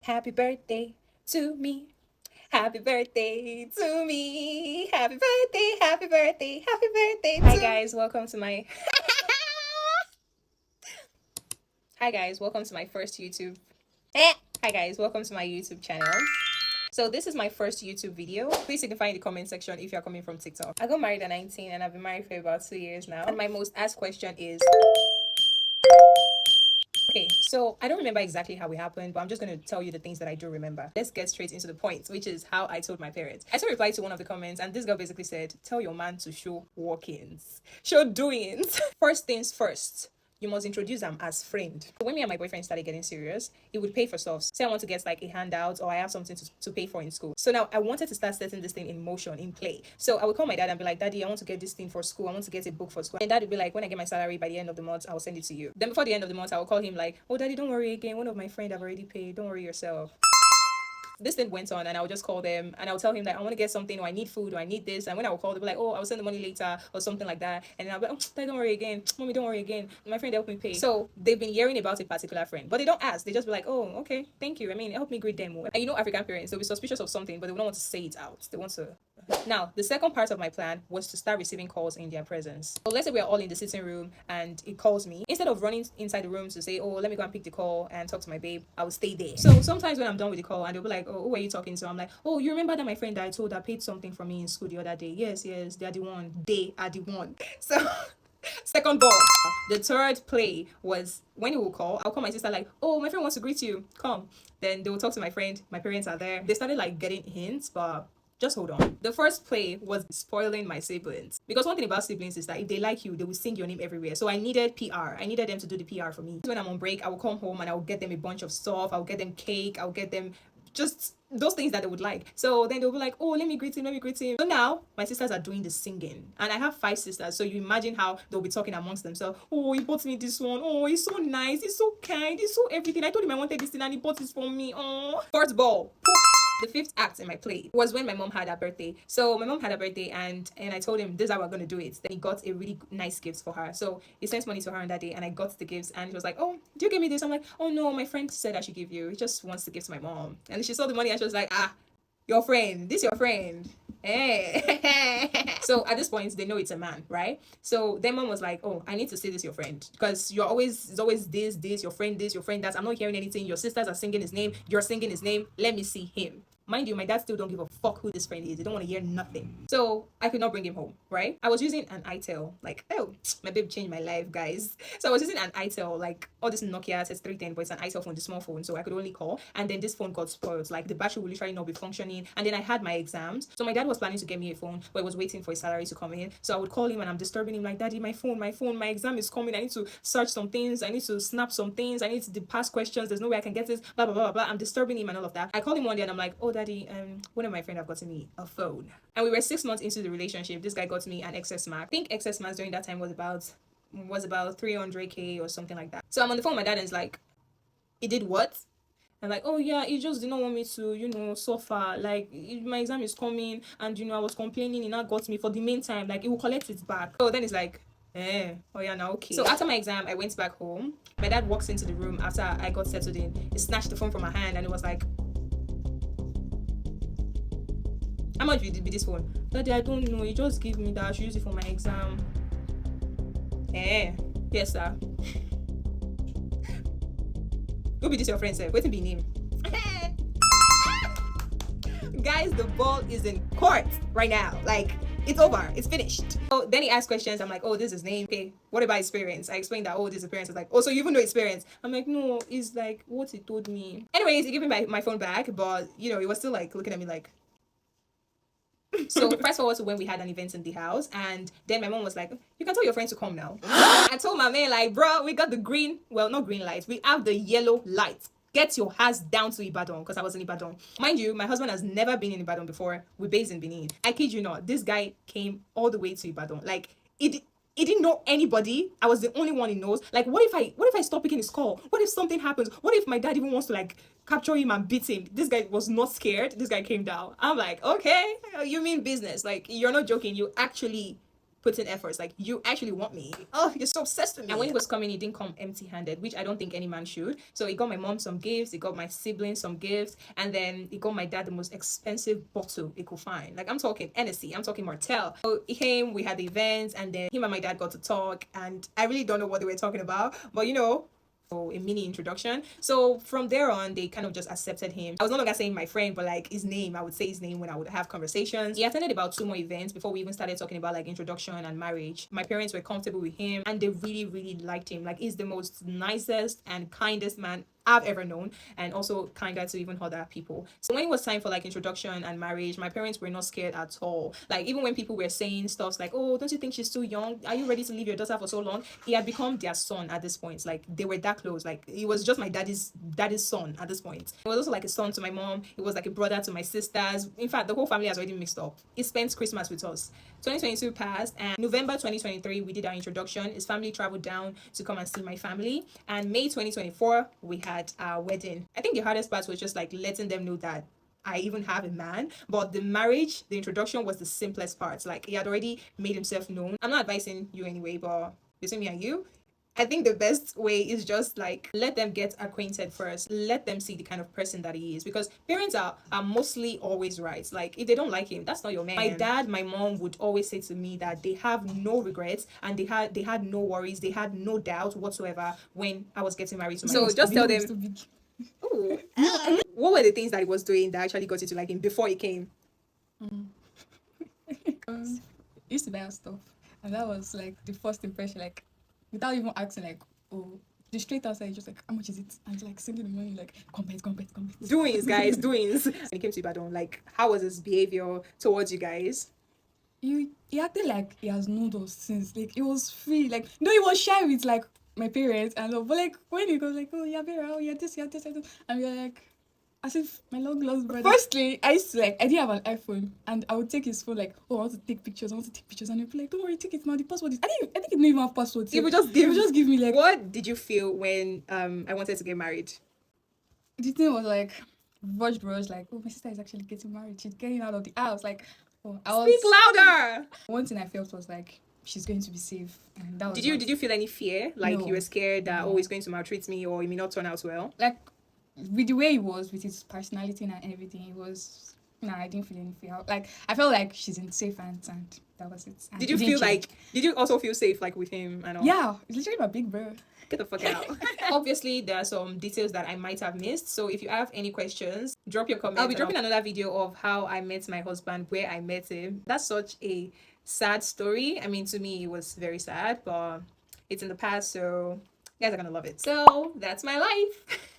Happy birthday to me. Happy birthday to me. Happy birthday, happy birthday, happy birthday. Hi guys, welcome to my Hi guys, welcome to my first YouTube. Hi guys, welcome to my YouTube channel. So this is my first YouTube video. Please signify in the comment section if you're coming from TikTok. I got married at 19 and I've been married for about 2 years now. And my most asked question is, okay, so I don't remember exactly how it happened, but I'm just going to tell you the things that I do remember. Let's get straight into the point, which is how I told my parents. I saw a reply to one of the comments, and this girl basically said, tell your man to show walk-ins, show doings. First things first, you must introduce them as friend. When me and my boyfriend started getting serious, he would pay for stuff. Say I want to get like a handout or I have something to pay for in school. So now I wanted to start setting this thing in motion, in play. So I would call my dad and be like, Daddy, I want to get this thing for school. I want to get a book for school. And dad would be like, when I get my salary by the end of the month, I'll send it to you. Then before the end of the month, I will call him like, oh, Daddy, don't worry again. One of my friends have already paid. Don't worry yourself. This thing went on and I would just call them and I would tell him that I want to get something or I need food or I need this. And when I would call, they'd be like, oh, I'll send the money later or something like that. And then I'll be like, oh, don't worry again. Mommy, don't worry again. My friend helped me pay. So they've been hearing about a particular friend, but they don't ask. They just be like, oh, okay, thank you. I mean, help me greet them. And you know, African parents, they'll be suspicious of something, but they don't want to say it out. They want to. Now, the second part of my plan was to start receiving calls in their presence. So let's say we are all in the sitting room and it calls me. Instead of running inside the room to say, oh, let me go and pick the call and talk to my babe, I will stay there. So sometimes when I'm done with the call and they'll be like, oh, who are you talking to? I'm like, oh, you remember that my friend that I told that paid something for me in school the other day? Yes, they are the one. They are the one. So second ball. The third play was when he will call, I'll call my sister like, oh, my friend wants to greet you. Come. Then they will talk to my friend. My parents are there. They started like getting hints, but just hold on. The first play was spoiling my siblings. Because one thing about siblings is that if they like you, they will sing your name everywhere. So I needed PR. I needed them to do the PR for me. When I'm on break, I will come home and I will get them a bunch of stuff. I'll get them cake. I'll get them just those things that they would like. So then they'll be like, oh, let me greet him, let me greet him. So now my sisters are doing the singing. And I have 5 sisters. So you imagine how they'll be talking amongst themselves. Oh, he bought me this one. Oh, he's so nice. He's so kind. He's so everything. I told him I wanted this thing and he bought this for me. Oh. Fourth ball. The fifth act in my play was when my mom had her birthday. So my mom had her birthday and I told him this is how we're gonna do it. Then he got a really nice gift for her. So he sent money to her on that day and I got the gifts and he was like, oh, do you give me this? I'm like, oh no, my friend said I should give you. He just wants to give to my mom. And she saw the money and she was like, ah, your friend, this your friend. Hey. So at this point they know it's a man, right? So then mom was like, oh, I need to say this your friend because it's always this your friend that. I'm not hearing anything. Your sisters are singing his name, you're singing his name. Let me see him. Mind you, my dad still don't give a fuck who this friend is. They don't want to hear nothing. So I could not bring him home, right? I was using an itel, like, oh, my babe changed my life, guys. So I was using an itel, like all this Nokia says 310, but it's an itel phone, the small phone. So I could only call. And then this phone got spoiled. Like the battery would literally not be functioning. And then I had my exams. So my dad was planning to get me a phone, but I was waiting for his salary to come in. So I would call him and I'm disturbing him like, Daddy, my phone, my exam is coming. I need to search some things. I need to snap some things. I need to pass questions. There's no way I can get this, blah, blah, blah, blah. I'm disturbing him and all of that. I called him one day and I'm like, oh, Daddy, one of my friends have gotten me a phone. And we were 6 months into the relationship. This guy got me an XS Max. I think XS Max during that time was about 300k or something like that. So I'm on the phone with my dad and it's like, he did what? I'm like, oh yeah, he just did not want me to, suffer. Like, my exam is coming and, I was complaining, he now got me for the meantime. Like, he will collect it back. So then it's like, oh yeah, now okay. So after my exam, I went back home. My dad walks into the room after I got settled in. He snatched the phone from my hand and it was like, how much will it be this phone? Daddy, I don't know. You just give me that. I should use it for my exam. Yes, sir. Who be this your friend, sir? Wait to be name. Guys, the ball is in court right now. Like, it's over. It's finished. So then he asked questions. I'm like, oh, this is his name. Okay, what about experience? I explained that, oh, this is experience. It's like, oh, so you even know experience? I'm like, no, it's like what he told me. Anyways, he gave me my phone back, but, he was still like looking at me like, so fast forward to when we had an event in the house and then my mom was like, you can tell your friends to come now. I told my man like, bro, we got the not green light, we have the yellow light. Get your ass down to Ibadan because I was in Ibadan. Mind you, my husband has never been in Ibadan before. We're based in Benin. I kid you not, this guy came all the way to Ibadan. Like, he didn't know anybody. I was the only one he knows. Like, what if I stop picking his call? What if something happens? What if my dad even wants to like capture him and beat him? This guy was not scared. This guy came down. I'm like, okay, you mean business? Like, you're not joking. You actually put in efforts. Like, you actually want me. Oh, you're so obsessed with me. And when he was coming, he didn't come empty-handed, which I don't think any man should. So he got my mom some gifts, he got my siblings some gifts, and then he got my dad the most expensive bottle he could find. Like, I'm talking Hennessy, I'm talking Martell. So he came, we had the events, and then him and my dad got to talk, and I really don't know what they were talking about, but you know, a mini introduction. So from there on, they kind of just accepted him. I was no longer saying my friend, but like his name. I would say his name when I would have conversations. He attended about 2 more events before we even started talking about like introduction and marriage. My parents were comfortable with him, and they really, really liked him. Like, he's the most nicest and kindest man I've ever known, and also kinder to even other people. So when it was time for like introduction and marriage, my parents were not scared at all. Like, even when people were saying stuff like, oh, don't you think she's too young? Are you ready to leave your daughter for so long? He had become their son at this point. Like, they were that close. Like, he was just my daddy's son at this point. He was also like a son to my mom. He was like a brother to my sisters. In fact, the whole family has already mixed up. He spent Christmas with us. 2022 passed, and November 2023 we did our introduction. His family traveled down to come and see my family, and May 2024 we had our wedding. I think the hardest part was just like letting them know that I even have a man, but the marriage, the introduction was the simplest part. Like, he had already made himself known. I'm not advising you anyway, but between me and you, I think the best way is just like let them get acquainted first. Let them see the kind of person that he is, because parents are mostly always right. Like, if they don't like him, that's not your man. My dad, my mom would always say to me that they have no regrets, and they had no worries, they had no doubt whatsoever when I was getting married to my husband. So just tell them. Ooh. What were the things that he was doing that actually got you to like him before he came? Used to buy us stuff, and that was like the first impression. Like, without even asking, like, oh, the straight outside, just like, how much is it? And like sending the money, like, compete. Doings, guys, doings. When he came to Ibadan, like, how was his behavior towards you guys? He acted like he has known us since, like, it was free. Like, no, he was shy with like my parents and all, but like when he goes like, oh, yeah, Vera, oh, yeah, this, and we're like, as if my long lost brother. Firstly, I used to like, I didn't have an iPhone, and I would take his phone like, oh, I want to take pictures, and he'd be like, don't worry, take it now. The password is, I think it didn't even have password. He would just give me like. What did you feel when I wanted to get married? The thing was like, brush, like, oh, my sister is actually getting married. She's getting out of the house. Like, oh, Speak louder. One thing I felt was like, she's going to be safe, and that was. Did you feel any fear? Like, no, you were scared that oh, he's going to maltreat me, or he may not turn out well? Like, with the way he was, with his personality and everything, it was. Nah, I didn't feel any fear. Like, I felt like she's in safe hands, and that was it. And did you also feel safe like with him and all? Yeah, it's literally my big bro. Get the fuck out. Obviously, there are some details that I might have missed. So if you have any questions, drop your comments. I'll be dropping another video of how I met my husband, where I met him. That's such a sad story. I mean, to me, it was very sad, but it's in the past, so you guys are gonna love it. So that's my life.